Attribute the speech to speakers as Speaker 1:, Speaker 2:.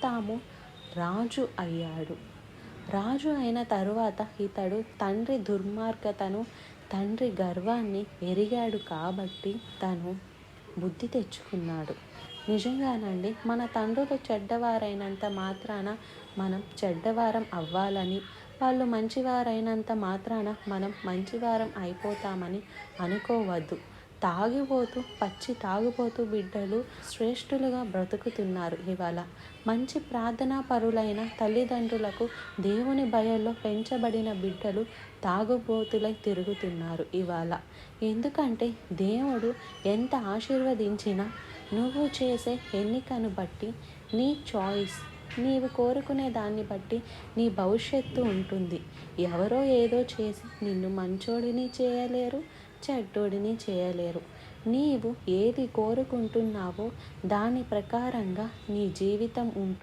Speaker 1: యోతాము రాజు అయ్యాడు. రాజు అయిన తరువాత ఇతడు తండ్రి దుర్మార్గతను, తండ్రి గర్వాన్ని ఎరిగాడు కాబట్టి తను బుద్ధి తెచ్చుకున్నాడు. నిజంగానండి, మన తండ్రులు చెడ్డవారైనంత మాత్రాన మనం చెడ్డవారం అవ్వాలని, వాళ్ళు మంచివారైనంత మాత్రాన మనం మంచివారం అయిపోతామని అనుకోవద్దు. తాగిపోతూ, పచ్చి తాగుబోతు బిడ్డలు శ్రేష్ఠులుగా బ్రతుకుతున్నారు ఇవాళ. మంచి ప్రార్థనా పరులైన తల్లిదండ్రులకు దేవుని భయంలో పెంచబడిన బిడ్డలు తాగుబోతులై తిరుగుతున్నారు ఇవాళ. ఎందుకంటే దేవుడు ఎంత ఆశీర్వదించినా నువ్వు చేసే ఎన్నికను బట్టి, నీ చాయిస్, నీవు కోరుకునే దాన్ని బట్టి నీ భవిష్యత్తు ఉంటుంది. ఎవరో ఏదో చేసి నిన్ను మంచోడిని చేయలేరు, చెడ్డోడిని చేయలేరు. నీవు ఏది కోరుకుంటున్నావో దాని ప్రకారంగా నీ జీవితం ఉంటుంది.